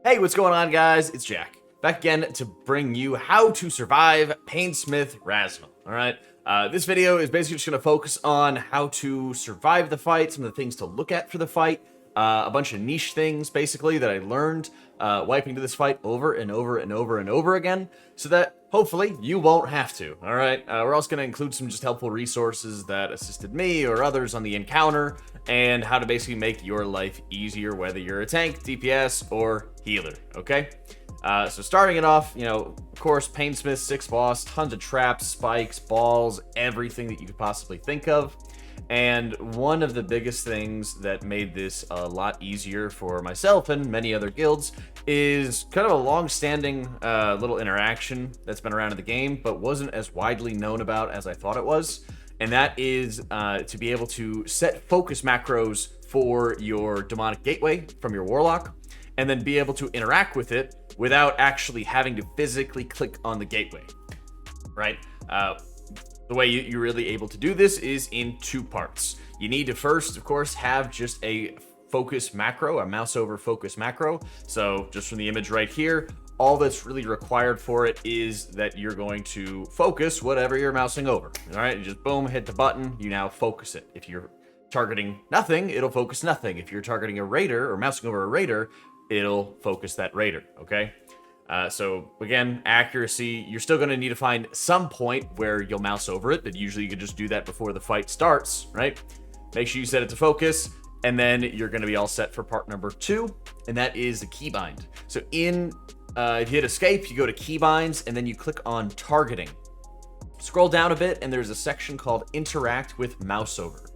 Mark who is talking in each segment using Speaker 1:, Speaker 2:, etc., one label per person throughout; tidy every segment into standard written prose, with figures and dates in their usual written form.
Speaker 1: Hey, what's going on, guys? It's Jack, back again to bring you how to survive Painsmith Raznal. Alright, this video is basically just going to focus on how to survive the fight, some of the things to look at for the fight, a bunch of niche things, basically, that I learned wiping to this fight over and over and over and over again, so that hopefully you won't have to. Alright, we're also going to include some just helpful resources that assisted me or others on the encounter, and how to basically make your life easier, whether you're a tank, DPS, or healer, okay? So starting it off, of course, Painsmith, 6 boss, tons of traps, spikes, balls, everything that you could possibly think of. And one of the biggest things that made this a lot easier for myself and many other guilds is kind of a long-standing little interaction that's been around in the game, but wasn't as widely known about as I thought it was. And that is to be able to set focus macros for your demonic gateway from your warlock, and then be able to interact with it without actually having to physically click on the gateway, right? The way you're really able to do this is in 2 parts. You need to first, of course, have just a focus macro, a Mouseover focus macro. So just from the image right here, all that's really required for it is that you're going to focus whatever you're mousing over. All right, you just boom, hit the button, you now focus it. If you're targeting nothing, it'll focus nothing. If you're targeting a raider or mousing over a raider, it'll focus that raider, okay? So again, accuracy, you're still going to need to find some point where you'll mouse over it, but usually you can just do that before the fight starts, right? Make sure you set it to focus, and then you're going to be all set for part number 2, and that is the keybind. So if you hit escape, you go to keybinds, and then you click on targeting. Scroll down a bit, and there's a section called interact with Mouseover.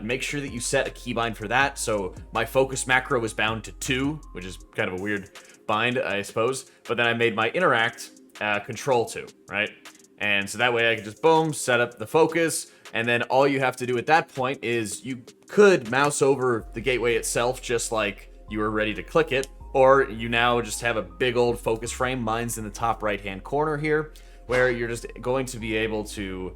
Speaker 1: Make sure that you set a keybind for that. So my focus macro is bound to 2, which is kind of a weird bind, I suppose. But then I made my interact control 2, right? And so that way I can just boom, set up the focus. And then all you have to do at that point is you could mouse over the gateway itself, just like you were ready to click it. Or you now just have a big old focus frame. Mine's in the top right-hand corner here, where you're just going to be able to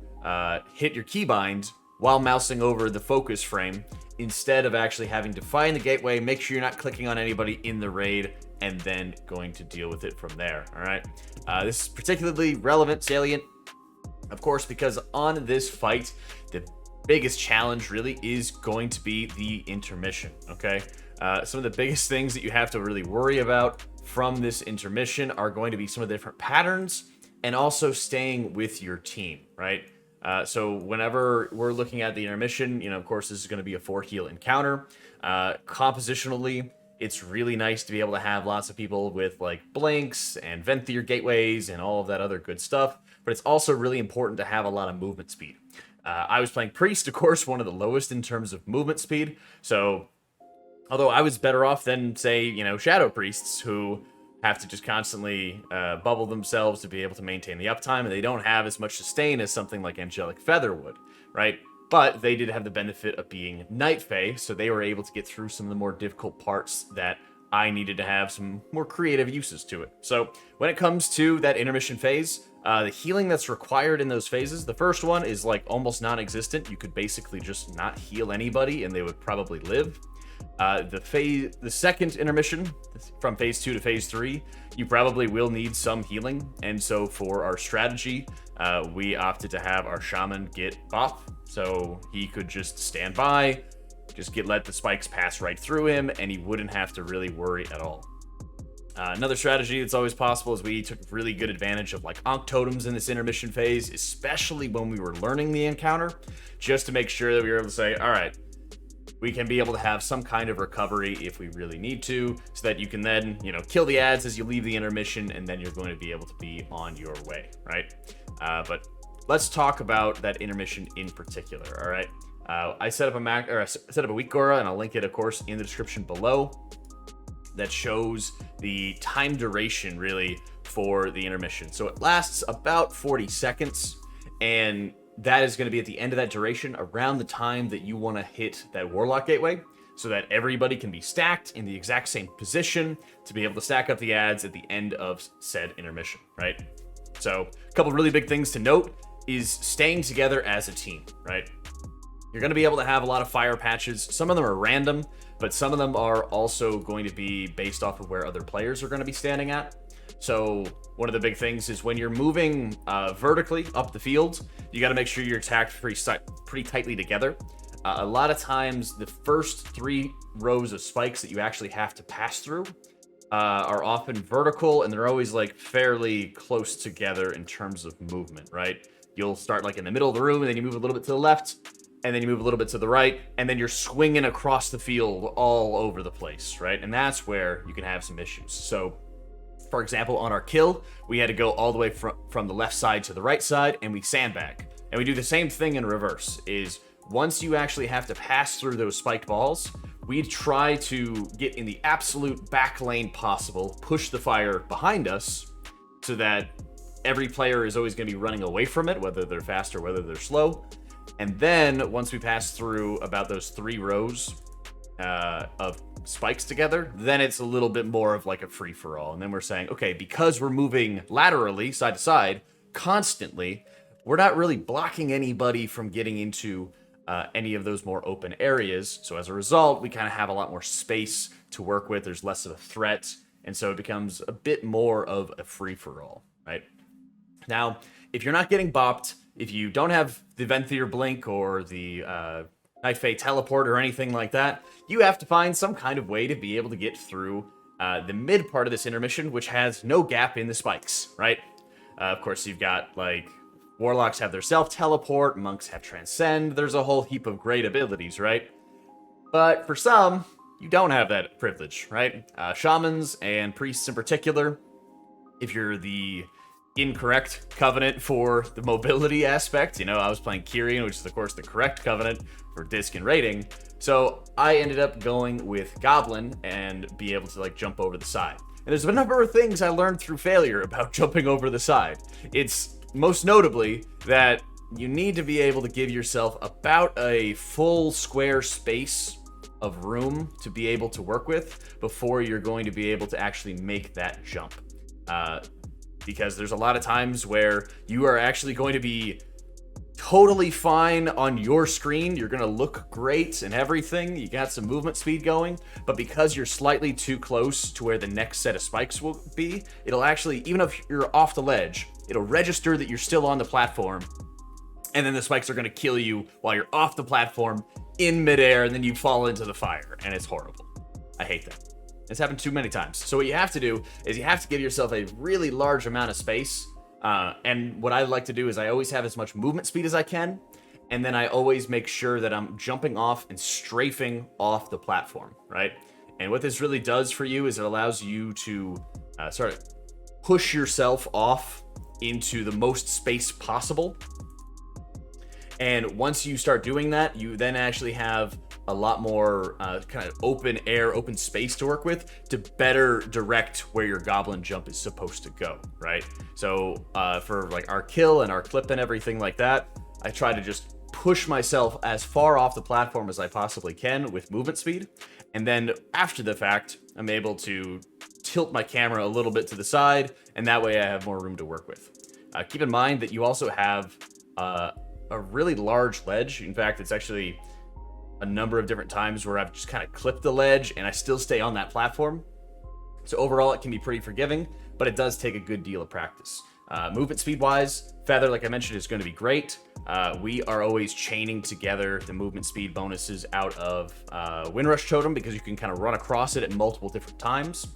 Speaker 1: hit your keybind while mousing over the focus frame, instead of actually having to find the gateway, make sure you're not clicking on anybody in the raid, and then going to deal with it from there, all right? This is particularly relevant, salient, of course, because on this fight, the biggest challenge really is going to be the intermission, okay? Some of the biggest things that you have to really worry about from this intermission are going to be some of the different patterns, and also staying with your team, right? So whenever we're looking at the intermission, of course, this is going to be a 4 heal encounter. Compositionally, it's really nice to be able to have lots of people with like blinks and Venthyr gateways and all of that other good stuff. But it's also really important to have a lot of movement speed. I was playing Priest, of course, one of the lowest in terms of movement speed. So although I was better off than, say, Shadow Priests, who have to just constantly bubble themselves to be able to maintain the uptime, and they don't have as much sustain as something like Angelic Feather would, right? But they did have the benefit of being Night Fae, so they were able to get through some of the more difficult parts that I needed to have some more creative uses to it. So when it comes to that intermission phase, the healing that's required in those phases, the first one is like almost non-existent. You could basically just not heal anybody and they would probably live. The second intermission, from phase 2 to phase 3, you probably will need some healing, and so for our strategy, we opted to have our shaman get buff, so he could just stand by, let the spikes pass right through him, and he wouldn't have to really worry at all. Another strategy that's always possible is we took really good advantage of like Ankh totems in this intermission phase, especially when we were learning the encounter, just to make sure that we were able to say, all right, we can be able to have some kind of recovery if we really need to, so that you can then, kill the ads as you leave the intermission, and then you're going to be able to be on your way, right? But let's talk about that intermission in particular, all right? I set up a weak Gora, and I'll link it, of course, in the description below, that shows the time duration, really, for the intermission. So it lasts about 40 seconds, and that is going to be at the end of that duration, around the time that you want to hit that Warlock Gateway, so that everybody can be stacked in the exact same position to be able to stack up the ads at the end of said intermission, right? So a couple really big things to note is staying together as a team, right? You're going to be able to have a lot of fire patches. Some of them are random, but some of them are also going to be based off of where other players are going to be standing at. So one of the big things is when you're moving vertically up the field, you got to make sure you're attacked pretty tightly together. A lot of times, the first 3 rows of spikes that you actually have to pass through are often vertical, and they're always like fairly close together in terms of movement, right? You'll start like in the middle of the room, and then you move a little bit to the left, and then you move a little bit to the right, and then you're swinging across the field all over the place, right? And that's where you can have some issues. So, for example, on our kill, we had to go all the way from the left side to the right side, and we sandbag. And we do the same thing in reverse, is once you actually have to pass through those spiked balls, we try to get in the absolute back lane possible, push the fire behind us, so that every player is always going to be running away from it, whether they're fast or whether they're slow. And then, once we pass through about those 3 rows of spikes together, then it's a little bit more of like a free-for-all. And then we're saying, okay, because we're moving laterally, side to side, constantly, we're not really blocking anybody from getting into any of those more open areas. So as a result, we kind of have a lot more space to work with. There's less of a threat. And so it becomes a bit more of a free-for-all, right? Now, if you're not getting bopped, if you don't have the Venthyr Blink or the Knife Fae Teleport or anything like that, you have to find some kind of way to be able to get through the mid part of this intermission, which has no gap in the spikes, right? Of course, you've got, like, Warlocks have their self-teleport, monks have transcend, there's a whole heap of great abilities, right? But for some, you don't have that privilege, right? Shamans and priests in particular, if you're the incorrect covenant for the mobility aspect, you know, I was playing Kyrian, which is of course the correct covenant for disc and rating, so I ended up going with Goblin and be able to, like, jump over the side. And there's a number of things I learned through failure about jumping over the side. It's most notably that you need to be able to give yourself about a full square space of room to be able to work with before you're going to be able to actually make that jump. Because there's a lot of times where you are actually going to be totally fine on your screen. You're going to look great and everything. You got some movement speed going, but because you're slightly too close to where the next set of spikes will be, it'll actually, even if you're off the ledge, it'll register that you're still on the platform, and then the spikes are going to kill you while you're off the platform in midair, and then you fall into the fire, and it's horrible. I hate that. It's happened too many times. So what you have to do is you have to give yourself a really large amount of space. And what I like to do is I always have as much movement speed as I can. And then I always make sure that I'm jumping off and strafing off the platform, right? And what this really does for you is it allows you to sort of push yourself off into the most space possible. And once you start doing that, you then actually have a lot more kind of open air, open space to work with to better direct where your goblin jump is supposed to go, right? So for like our kill and our clip and everything like that, I try to just push myself as far off the platform as I possibly can with movement speed. And then after the fact, I'm able to tilt my camera a little bit to the side, and that way I have more room to work with. Keep in mind that you also have a really large ledge. In fact, it's actually a number of different times where I've just kind of clipped the ledge and I still stay on that platform. So overall, it can be pretty forgiving, but it does take a good deal of practice. Movement speed-wise, Feather, like I mentioned, is going to be great. We are always chaining together the movement speed bonuses out of Windrush Totem because you can kind of run across it at multiple different times.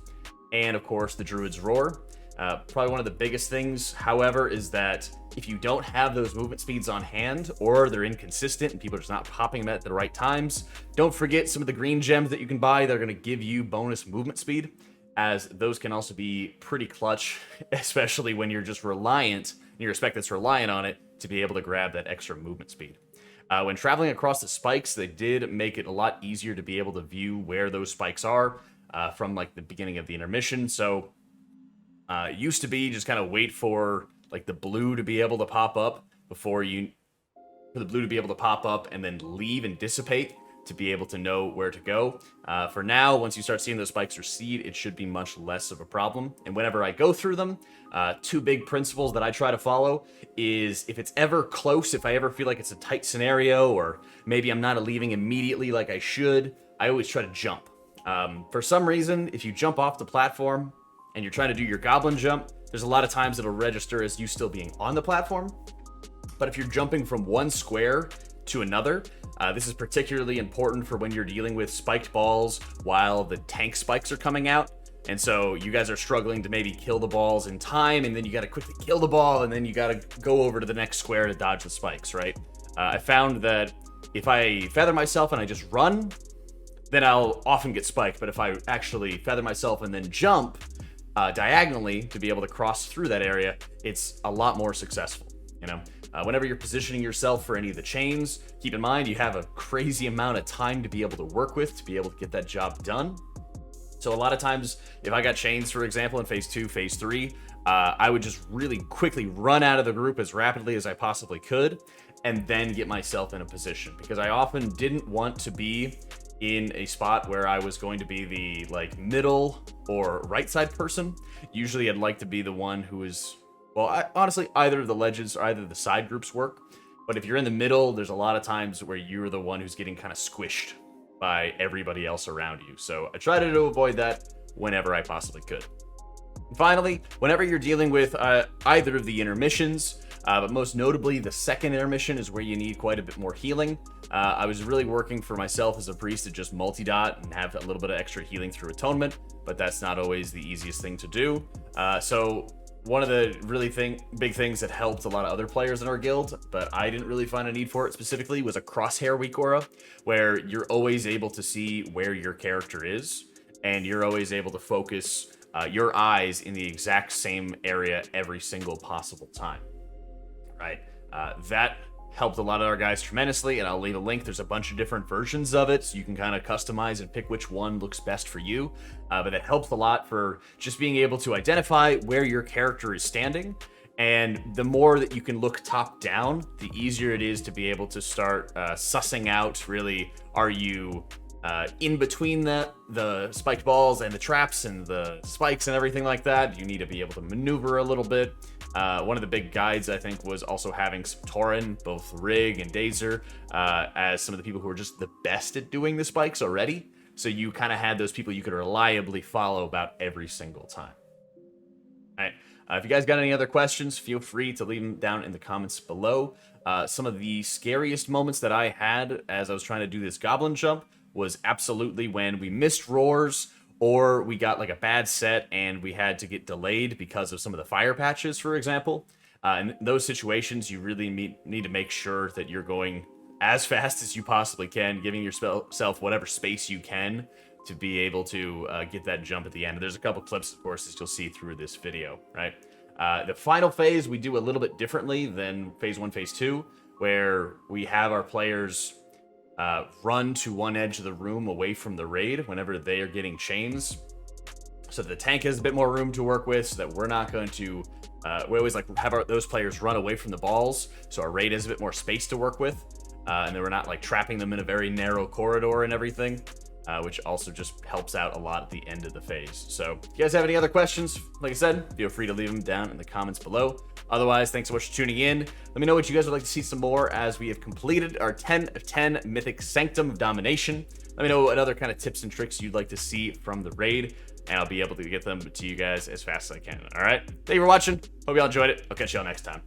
Speaker 1: And of course, the Druid's Roar. Probably one of the biggest things, however, is that if you don't have those movement speeds on hand, or they're inconsistent and people are just not popping them at the right times, don't forget some of the green gems that you can buy that are going to give you bonus movement speed, as those can also be pretty clutch, especially when you're just reliant, and you're a spec that's reliant on it to be able to grab that extra movement speed. When traveling across the spikes, they did make it a lot easier to be able to view where those spikes are from like the beginning of the intermission. So it used to be just kind of wait for like the blue to be able to pop up for the blue to be able to pop up and then leave and dissipate. to be able to know where to go. For now, once you start seeing those spikes recede, it should be much less of a problem. And whenever I go through them, two big principles that I try to follow is if it's ever close, if I ever feel like it's a tight scenario, or maybe I'm not leaving immediately like I should, I always try to jump. For some reason, if you jump off the platform and you're trying to do your goblin jump, there's a lot of times it'll register as you still being on the platform. But if you're jumping from one square to another, this is particularly important for when you're dealing with spiked balls while the tank spikes are coming out. And so you guys are struggling to maybe kill the balls in time, and then you got to quickly kill the ball, and then you got to go over to the next square to dodge the spikes, right? I found that if I feather myself and I just run, then I'll often get spiked. But if I actually feather myself and then jump diagonally to be able to cross through that area, it's a lot more successful, you know? Whenever you're positioning yourself for any of the chains, keep in mind you have a crazy amount of time to be able to work with to be able to get that job done. So a lot of times, if I got chains, for example, in phase 2, phase 3, I would just really quickly run out of the group as rapidly as I possibly could, and then get myself in a position, because I often didn't want to be in a spot where I was going to be the like middle or right side person. Usually I'd like to be the one who is, well, honestly, either the legends or either the side groups work. But if you're in the middle, there's a lot of times where you're the one who's getting kind of squished by everybody else around you. So I try to avoid that whenever I possibly could. And finally, whenever you're dealing with either of the intermissions, but most notably the second intermission is where you need quite a bit more healing. I was really working for myself as a priest to just multi-dot and have a little bit of extra healing through atonement, but that's not always the easiest thing to do. So one of the really big things that helped a lot of other players in our guild, but I didn't really find a need for it specifically, was a Crosshair weak aura, where you're always able to see where your character is, and you're always able to focus your eyes in the exact same area every single possible time, right? That helped a lot of our guys tremendously, and I'll leave a link. There's a bunch of different versions of it, so you can kind of customize and pick which one looks best for you. But it helps a lot for just being able to identify where your character is standing. And the more that you can look top down, the easier it is to be able to start sussing out, really, are you in between the spiked balls and the traps and the spikes and everything like that? You need to be able to maneuver a little bit. One of the big guides, I think, was also having some Tauren, both Rig and Dazer, as some of the people who were just the best at doing the spikes already. So you kind of had those people you could reliably follow about every single time. All right. If you guys got any other questions, feel free to leave them down in the comments below. Some of the scariest moments that I had as I was trying to do this goblin jump was absolutely when we missed roars, or we got like a bad set and we had to get delayed because of some of the fire patches, for example. In those situations, you really need to make sure that you're going as fast as you possibly can, giving yourself whatever space you can to be able to get that jump at the end. There's a couple clips, of course, that you'll see through this video, right? The final phase, we do a little bit differently than phase 1, phase 2, where we have our players run to one edge of the room away from the raid whenever they are getting chains, so the tank has a bit more room to work with, so that we're not going to we always like have those players run away from the balls, so our raid has a bit more space to work with, and then we're not like trapping them in a very narrow corridor and everything, which also just helps out a lot at the end of the phase. So if you guys have any other questions, like I said, feel free to leave them down in the comments below. Otherwise, thanks so much for tuning in. Let me know what you guys would like to see some more, as we have completed our 10 of 10 Mythic Sanctum of Domination. Let me know what other kind of tips and tricks you'd like to see from the raid, and I'll be able to get them to you guys as fast as I can. All right? Thank you for watching. Hope y'all enjoyed it. I'll catch y'all next time.